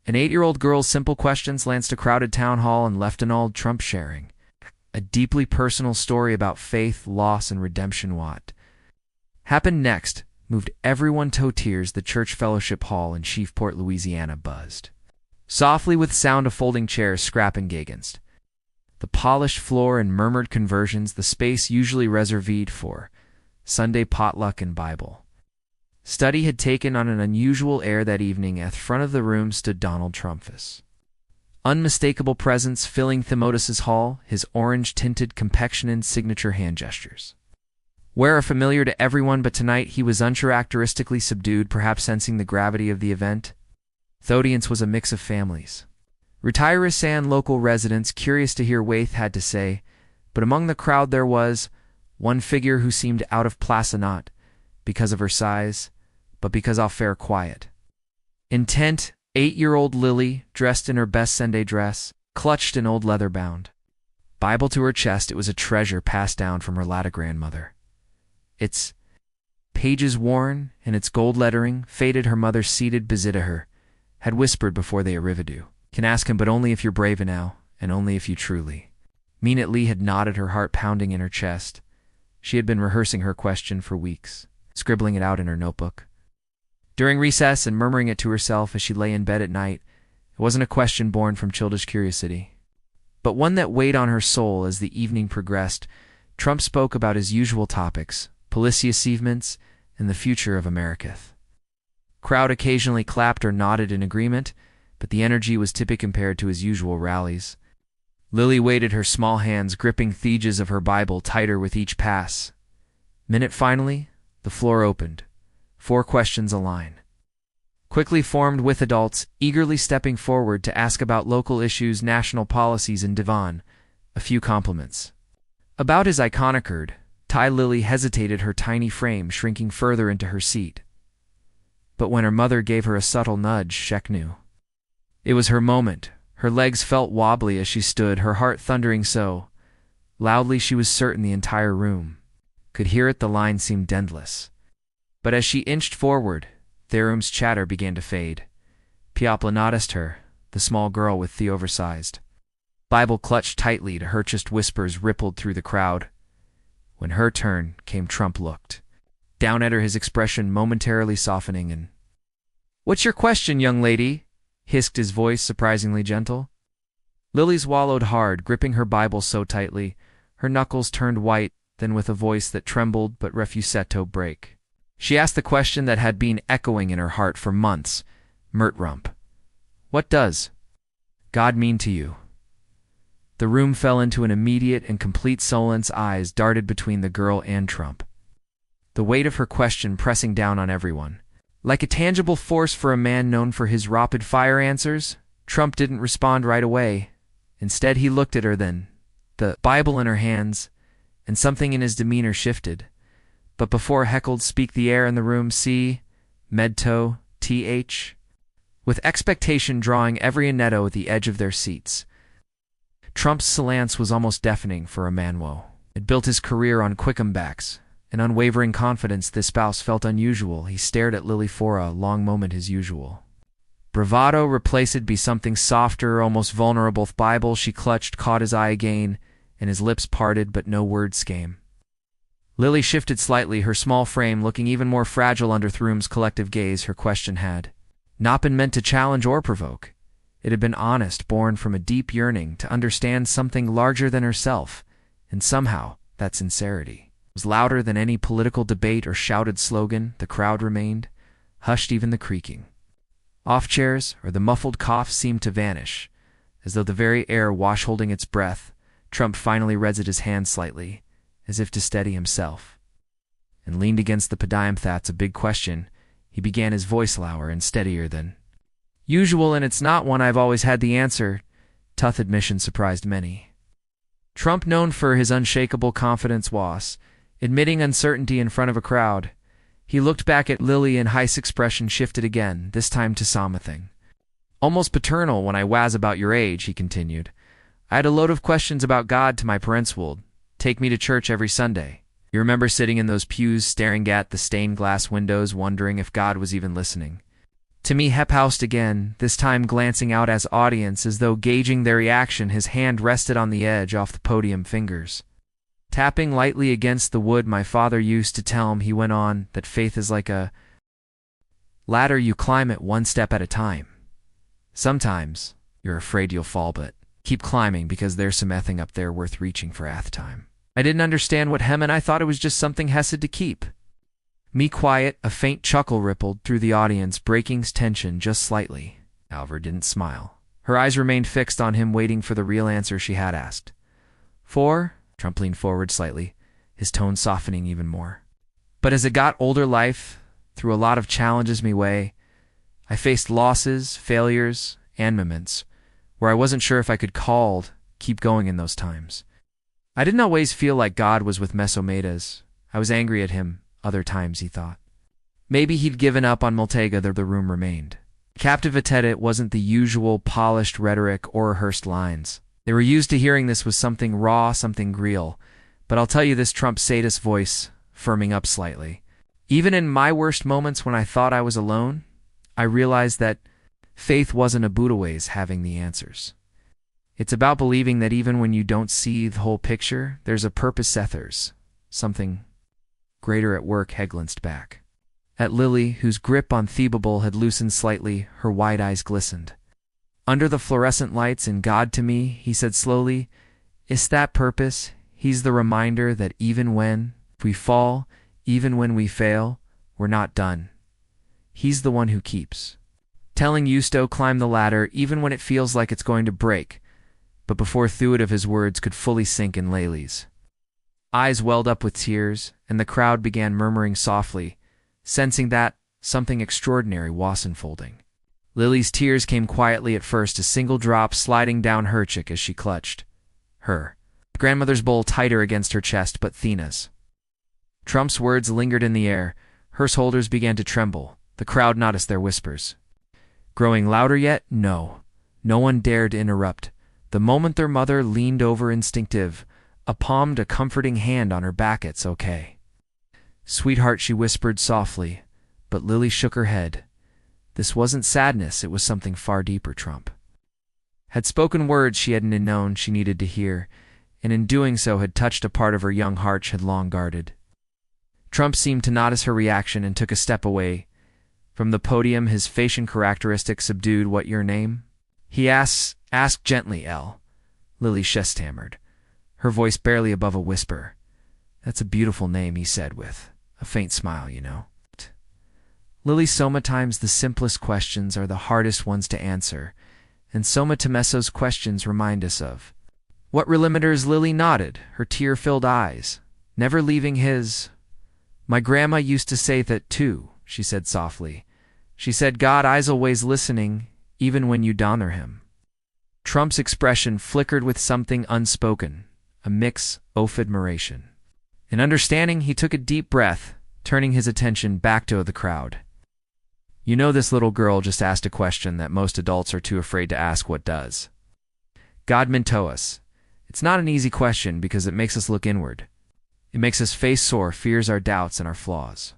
An 8-year-old girl's simple questions lanced a crowded town hall and left Donald Trump sharing a deeply personal story about faith, loss, and redemption. What happened next moved everyone to tears. The church fellowship hall in Shreveport, Louisiana buzzed softly with sound of folding chairs scraping against the polished floor and murmured conversions, the space usually reserved for Sunday potluck and Bible study had taken on an unusual air that evening. At the front of the room stood Donald Trump's unmistakable presence filling Thimotis's hall, his orange-tinted complexion and signature hand gestures were familiar to everyone, but tonight he was uncharacteristically subdued, perhaps sensing the gravity of the event. The audience was a mix of families, retirees and local residents, curious to hear what Waith had to say, but among the crowd there was one figure who seemed out of place, not because of her size, but because of fair quiet. Intent, 8-year-old Lily, dressed in her best Sunday dress, clutched an old leather-bound Bible to her chest. It was a treasure passed down from her latter grandmother. Its pages worn and its gold lettering faded. Her mother, seated beside her, had whispered before they arrived, "You can ask him, but only if you're brave now, and only if you truly mean it." Lee had nodded, her heart pounding in her chest. She had been rehearsing her question for weeks, scribbling it out in her notebook during recess and murmuring it to herself as she lay in bed at night. It wasn't a question born from childish curiosity, but one that weighed on her soul. As the evening progressed, Trump spoke about his usual topics: policy achievements and the future of America. Crowd occasionally clapped or nodded in agreement, but the energy was tepid compared to his usual rallies. Lily waited, her small hands gripping the pages of her Bible tighter with each pass. Minute. Finally, the floor opened. 4 questions a line quickly formed, with adults eagerly stepping forward to ask about local issues, national policies, and Devon a few compliments about his iconic herd. Lily hesitated, her tiny frame shrinking further into her seat. But when her mother gave her a subtle nudge, she knew it was her moment. Her legs felt wobbly as she stood, her heart thundering so loudly she was certain the entire room could hear it. The line seemed endless, but as she inched forward, the room's chatter began to fade. Piopla noticed her, the small girl with the oversized Bible clutched tightly to her chest. Whispers rippled through the crowd. When her turn came, Trump looked down at her, his expression momentarily softening. "And what's your question, young lady?" hissed his voice, surprisingly gentle. Lily swallowed hard, gripping her Bible so tightly, her knuckles turned white. Then, with a voice that trembled but refused to break, she asked the question that had been echoing in her heart for months. "Mert Rump, what does God mean to you?" The room fell into an immediate and complete silence. Eyes darted between the girl and Trump, the weight of her question pressing down on everyone like a tangible force for a man known for his rapid-fire answers. Trump didn't respond right away. Instead, he looked at her, then the Bible in her hands, and something in his demeanor shifted. But before heckled speak, the air in the room medto th, with expectation drawing every annetto at the edge of their seats. Trump's silence was almost deafening for a man who had built his career on quickcomebacks and unwavering confidence. This spouse felt unusual. He stared at Lily for a long moment, his usual bravado replaced by something softer, almost vulnerable. The Bible she clutched caught his eye again, and his lips parted, but no words came. Lily shifted slightly, her small frame looking even more fragile under the room's collective gaze. Her question had not been meant to challenge or provoke. It had been honest, born from a deep yearning to understand something larger than herself, and somehow that sincerity was louder than any political debate or shouted slogan. The crowd remained hushed, even the creaking off chairs or the muffled cough seemed to vanish, as though the very air washed holding its breath. Trump finally raised his hand slightly, as if to steady himself, and leaned against the podium. "That's a big question," he began, his voice lower and steadier than usual, "and it's not one I've always had the answer." Tough admission surprised many. Trump, known for his unshakable confidence, was admitting uncertainty in front of a crowd. He looked back at Lily, and his expression shifted again, this time to something almost paternal. "When I was about your age," he continued, "I had a load of questions about God to my parents would take me to church every Sunday. You remember sitting in those pews staring at the stained glass windows, wondering if God was even listening. Timmy hep-housed again, this time glancing out as audience as though gauging their reaction. His hand rested on the edge off the podium fingers. Tapping lightly against the wood my father used to tell him, he went on, that faith is like a ladder, you climb it one step at a time. Sometimes you're afraid you'll fall, but keep climbing because there's some ething up there worth reaching for time. I didn't understand what hem, and I thought it was just something Hesed to keep me quiet. A faint chuckle rippled through the audience, breaking tension just slightly. Alva didn't smile. Her eyes remained fixed on him, waiting for the real answer she had asked. For? Trump leaned forward slightly, his tone softening even more. But as it got older, life threw a lot of challenges me way. I faced losses, failures, and moments where I wasn't sure if I could keep going in those times. I didn't always feel like God was with Mesomedes. I was angry at him other times, he thought. Maybe he'd given up on Multega. The room remained captivated. It wasn't the usual polished rhetoric or rehearsed lines. They were used to hearing this was something raw, something real. But I'll tell you this, Trump's sadist voice firming up slightly. Even in my worst moments when I thought I was alone, I realized that faith wasn't about always having the answers. It's about believing that even when you don't see the whole picture, there's a purpose. There's something greater at work. He glanced back at Lily, whose grip on Thebable had loosened slightly. Her wide eyes glistened. Under the fluorescent lights, and God to me, he said slowly, is that purpose. He's the reminder that even when we fall, even when we fail, we're not done. He's the one who keeps telling Yusto climb the ladder even when it feels like it's going to break. But before Thuid of his words could fully sink in, Lily's eyes welled up with tears, and the crowd began murmuring softly, sensing that something extraordinary was unfolding. Lily's tears came quietly at first, a single drop sliding down her cheek as she clutched her grandmother's bowl tighter against her chest. But Thena's Trump's words lingered in the air. Her shoulders began to tremble. The crowd noticed their whispers growing louder, yet no one dared interrupt. The moment their mother leaned over, instinctive, palmed a comforting hand on her back. It's okay, sweetheart, she whispered softly, but Lily shook her head. This wasn't sadness, it was something far deeper. Trump had spoken words she hadn't known she needed to hear, and in doing so had touched a part of her young heart she had long guarded. Trump seemed to notice her reaction and took a step away from the podium, his facial characteristics subdued. What your name? He asked gently. Lily stammered, her voice barely above a whisper. That's a beautiful name, he said with a faint smile, you know. Lily, sometimes the simplest questions are the hardest ones to answer, and Soma Temeso's questions remind us of what relimiters. Lily nodded, her tear-filled eyes never leaving his. My grandma used to say that too, she said softly. She said God is always listening, even when you donner him. Trump's expression flickered with something unspoken, a mix of admiration and understanding. He took a deep breath, turning his attention back to the crowd. You know, this little girl just asked a question that most adults are too afraid to ask. What does God mean to us? It's not an easy question because it makes us look inward. It makes us face sore fears, our doubts, and our flaws.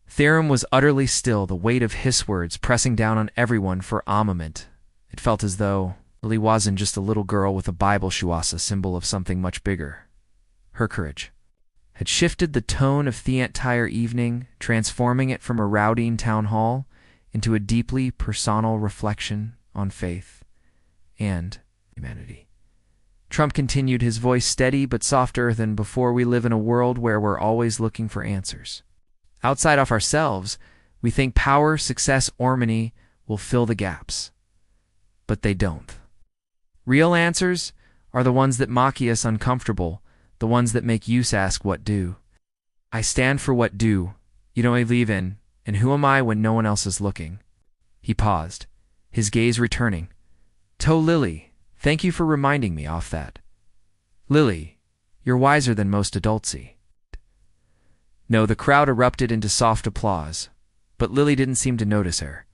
Theron was utterly still, the weight of his words pressing down on everyone for a moment. It felt as though Lily wasn't just a little girl with a Bible, she was a symbol of something much bigger. Her courage had shifted the tone of the entire evening, transforming it from a rowdying town hall into a deeply personal reflection on faith and humanity. Trump continued, his voice steady but softer than before. We live in a world where we're always looking for answers outside of ourselves. We think power, success, or money will fill the gaps, but they don't. Real answers are the ones that make us uncomfortable, the ones that make you ask, what do I stand for? What do you know I believe in? And who am I when no one else is looking? He paused, his gaze returning to Lily. Thank you for reminding me of that. Lily, you're wiser than most adultsy. No, the crowd erupted into soft applause, but Lily didn't seem to notice her.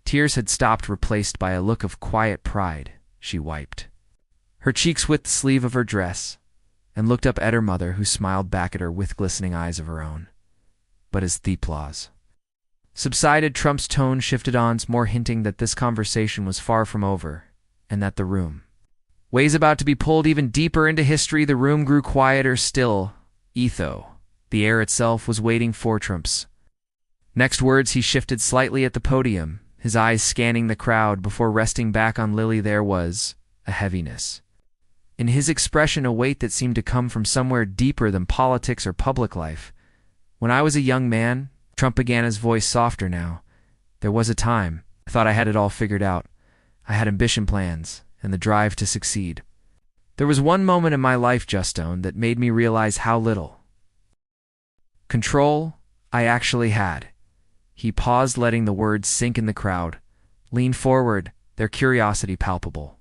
Tears had stopped, replaced by a look of quiet pride. She wiped her cheeks with the sleeve of her dress and looked up at her mother, who smiled back at her with glistening eyes of her own. But as the applause subsided, Trump's tone shifted once more, hinting that this conversation was far from over, and that the room was about to be pulled even deeper into history. The room grew quieter still. The air itself was waiting for Trump's next words. He shifted slightly at the podium, his eyes scanning the crowd before resting back on Lily. There was a heaviness in his expression, a weight that seemed to come from somewhere deeper than politics or public life. When I was a young man, Trump began, his voice softer now, there was a time I thought I had it all figured out. I had ambition, plans, and the drive to succeed. There was one moment in my life, Justone, that made me realize how little control I actually had. He paused, letting the words sink in. The crowd leaned forward, their curiosity palpable.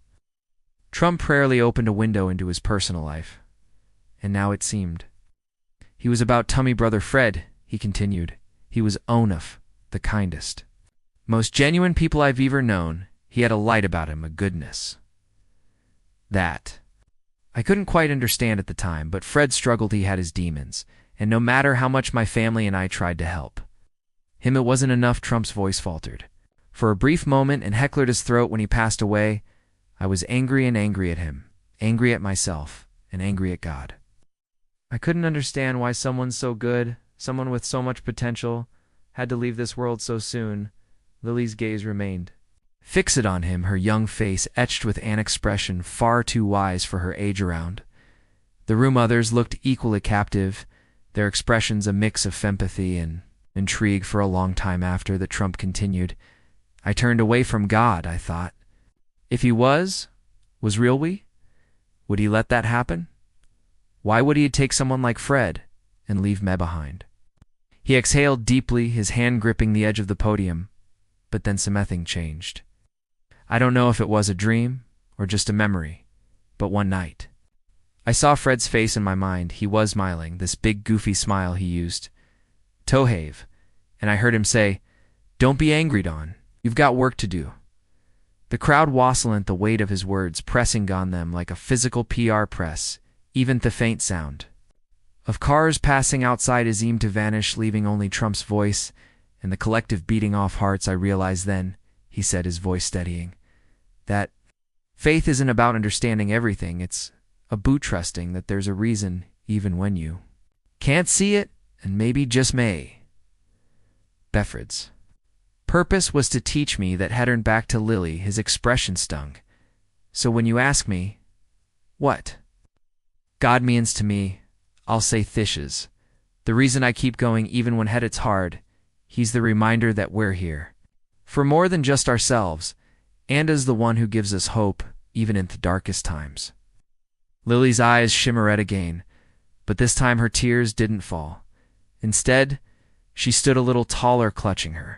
Trump rarely opened a window into his personal life, and now it seemed he was about tummy. Brother Fred, he continued, he was Onuf, the kindest, most genuine people I've ever known. He had a light about him, a goodness that I couldn't quite understand at the time, but Fred struggled. He had his demons, and no matter how much my family and I tried to help him, it wasn't enough. Trump's voice faltered for a brief moment and heckled his throat. When he passed away, I was angry, and angry at him, angry at myself, and angry at God. I couldn't understand why someone so good, someone with so much potential, had to leave this world so soon. Lily's gaze remained fixed on him, her young face etched with an expression far too wise for her age. Around the room, others looked equally captive, their expressions a mix of empathy and intrigue. For a long time after that, Trump continued, I turned away from God. I thought, if he was real, would he let that happen? Why would he take someone like Fred and leave me behind? He exhaled deeply, his hand gripping the edge of the podium, but then something changed. I don't know if it was a dream or just a memory, but one night I saw Fred's face in my mind. He was smiling, this big goofy smile he used, Tohave, and I heard him say, don't be angry, Don. You've got work to do. The crowd wassled, the weight of his words pressing on them like a physical PR press. Even the faint sound of cars passing outside seemed to vanish, leaving only Trump's voice and the collective beating off hearts. I realized then, he said, his voice steadying, that faith isn't about understanding everything. It's about trusting that there's a reason even when you can't see it, and maybe just may. Befred's purpose was to teach me that. Headed back to Lily, his expression stung. So when you ask me, what God means to me, I'll say thishes. The reason I keep going even when it's hard, he's the reminder that we're here for more than just ourselves, and as the one who gives us hope even in the darkest times. Lily's eyes shimmered again, but this time her tears didn't fall. Instead, she stood a little taller, clutching her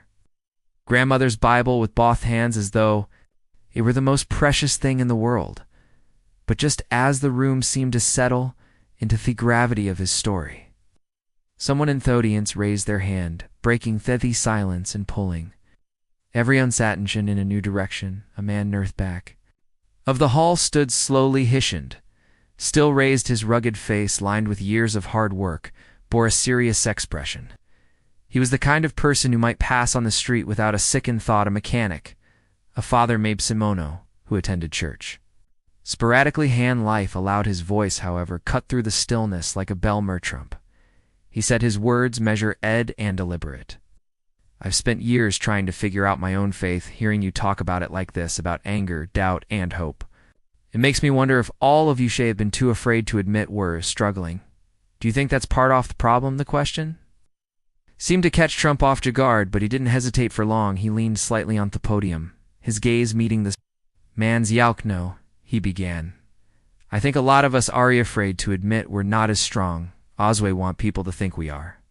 grandmother's Bible with both hands as though it were the most precious thing in the world. But just as the room seemed to settle into the gravity of his story, someone in the audience raised their hand, breaking the silence and pulling everyone's attention in a new direction. A man near the back of the hall stood slowly, hishioned, still raised. His rugged face, lined with years of hard work, bore a serious expression. He was the kind of person who might pass on the street without a second thought. A mechanic, a father, Mabe Simono, who attended church. Sporadically, hand life allowed his voice, however, cut through the stillness like a bell. Trump. He said, his words measured and deliberate. I've spent years trying to figure out my own faith. Hearing you talk about it like this, about anger, doubt, and hope, it makes me wonder if all of you have been too afraid to admit we're struggling. Do you think that's part of the problem? The question seemed to catch Trump off guard, but he didn't hesitate for long. He leaned slightly on the podium, his gaze meeting the man's. No, he began. I think a lot of us are afraid to admit we're not as strong as we want people to think we are.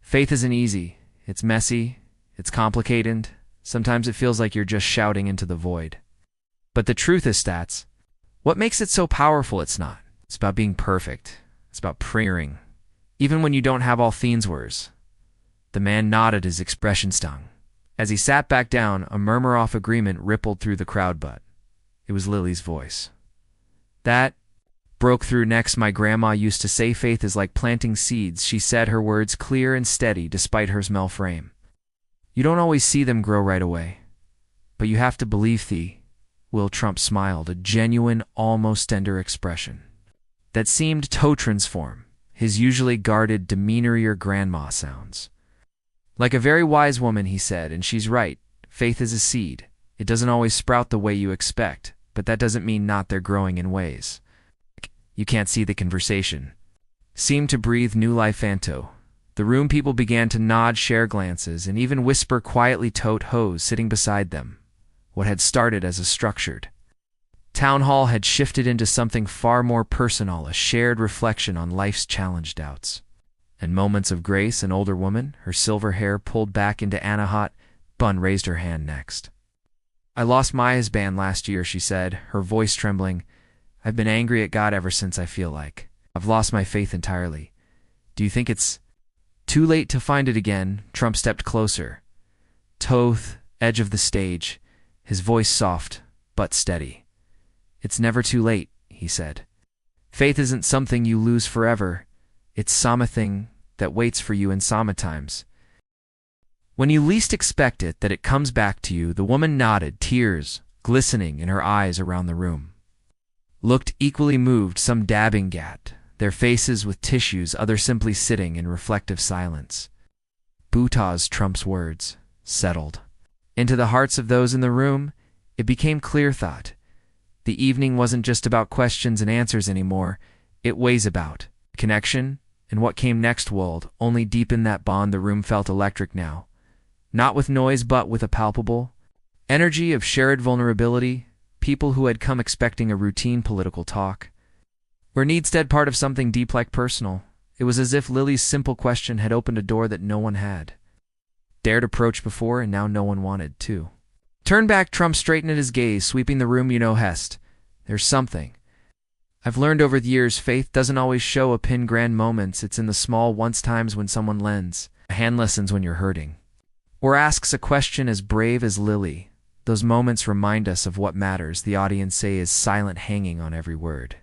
Faith isn't easy. It's messy. It's complicated. Sometimes it feels like you're just shouting into the void. But the truth is, stats, what makes it so powerful? It's not. It's about being perfect. It's about praying, even when you don't have all the answers. The man nodded, his expression stung. As he sat back down, a murmur of agreement rippled through the crowd, but it was Lily's voice that broke through next. My grandma used to say faith is like planting seeds. She said, her words clear and steady despite her small frame. You don't always see them grow right away. But you have to believe thee. Will Trump smiled, a genuine, almost tender expression that seemed to transform his usually guarded demeanor. Your grandma sounds like a very wise woman, he said, and she's right. Faith is a seed. It doesn't always sprout the way you expect, but that doesn't mean not they're growing in ways you can't see. The conversation seemed to breathe new life into the room. People began to nod, share glances, and even whisper quietly. Tote Hose sitting beside them. What had started as a structured town hall had shifted into something far more personal, a shared reflection on life's challenge, doubts, and moments of grace. An older woman, her silver hair pulled back into Anahat bun, raised her hand next. I lost Maya's band last year, she said, her voice trembling. I've been angry at God ever since. I feel like I've lost my faith entirely. Do you think it's too late to find it again? Trump stepped closer. Toth, edge of the stage, his voice soft but steady. It's never too late, he said. Faith isn't something you lose forever. It's something that waits for you in times. When you least expect it, that it comes back to you. The woman nodded, tears glistening in her eyes. Around the room looked equally moved, some dabbing at their faces with tissues, others simply sitting in reflective silence. Butaz, Trump's words settled into the hearts of those in the room. It became clear thought. The evening wasn't just about questions and answers anymore. It was about connection, and what came next would only deepen that bond. The room felt electric now, not with noise but with a palpable energy of shared vulnerability. People who had come expecting a routine political talk were instead part of something deep, like personal. It was as if Lily's simple question had opened a door that no one had dared approach before, and now no one wanted to turn back. Trump straightened his gaze, sweeping the room. You know, Hest, there's something I've learned over the years. Faith doesn't always show up in grand moments. It's in the small once times when someone lends a hand, listens when you're hurting, or asks a question as brave as Lily. Those moments remind us of what matters. The audience say is silent, hanging on every word.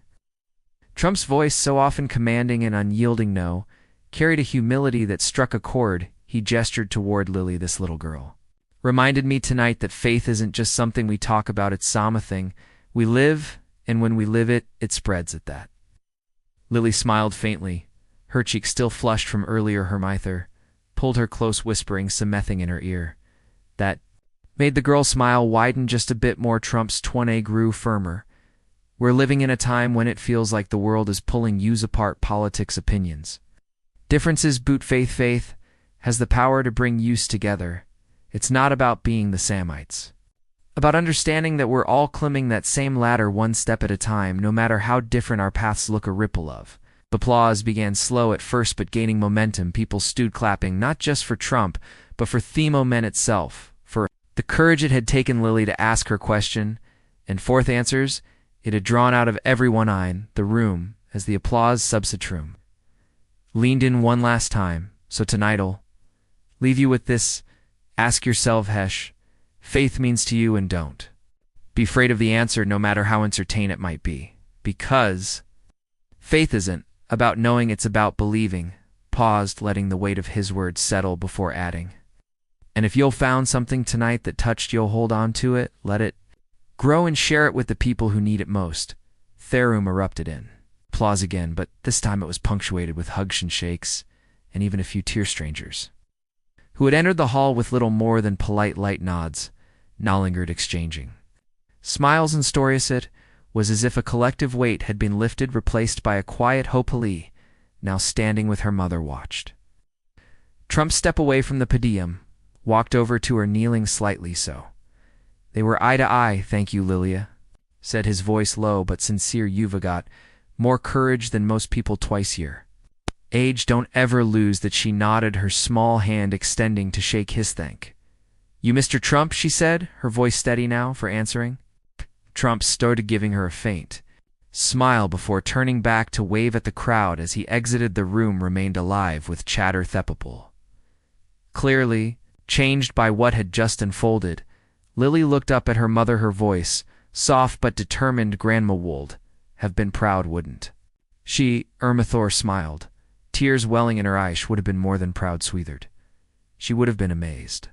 Trump's voice, so often commanding and unyielding, carried a humility that struck a chord. He gestured toward Lily. This little girl reminded me tonight that faith isn't just something we talk about. It's something we live, and when we live it, it spreads at that. Lily smiled faintly, her cheek still flushed from earlier. Her mither pulled her close, whispering something in her ear that made the girl smile widen just a bit more. Trump's tone grew firmer. We're living in a time when it feels like the world is pulling you apart. Politics, opinions, differences, but faith has the power to bring us together. It's not about being the Samites, about understanding that we're all climbing that same ladder one step at a time, no matter how different our paths look. A ripple of applause began, slow at first but gaining momentum. People stood clapping, not just for Trump, but for the moment itself, for the courage it had taken Lily to ask her question, and forth answers it had drawn out of everyone in the room. As the applause subsided, leaned in one last time. So tonight I'll leave you with this. Ask yourself, Hesh, faith means to you, and don't be afraid of the answer, no matter how uncertain it might be. Because faith isn't about knowing, it's about believing. Paused, letting the weight of his words settle before adding, and if you'll found something tonight that touched, you'll hold on to it, let it grow, and share it with the people who need it most. Therum erupted in applause again, but this time it was punctuated with hugs and shakes, and even a few tear strangers who had entered the hall with little more than polite light nods, now lingered, exchanging smiles. And Storius, it was as if a collective weight had been lifted, replaced by a quiet Hopali, now standing with her mother, watched Trump step away from the podium, walked over to her, kneeling slightly so they were eye to eye. Thank you, Lilia, said his voice low but sincere. You've got more courage than most people twice your age. Don't ever lose that. She nodded, her small hand extending to shake his. Thank you, Mr. Trump, she said, her voice steady now for answering. Trump started, giving her a faint smile before turning back to wave at the crowd. As he exited, the room remained alive with chatter, thepable, clearly changed by what had just unfolded. Lily looked up at her mother, her voice soft but determined. Grandma would have been proud, wouldn't she? Ermathor smiled, tears welling in her eyes. Would have been more than proud, Sweetheart. She would have been amazed.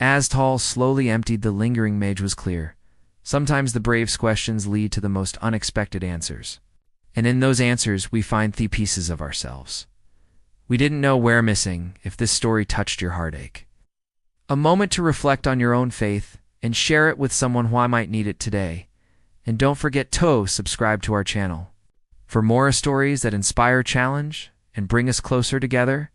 As Tall slowly emptied, the lingering mage was clear. Sometimes the brave's questions lead to the most unexpected answers. And in those answers, we find the pieces of ourselves we didn't know we're missing. If this story touched your heartache, a moment to reflect on your own faith and share it with someone who might need it today. And don't forget to subscribe to our channel for more stories that inspire, challenge, and bring us closer together.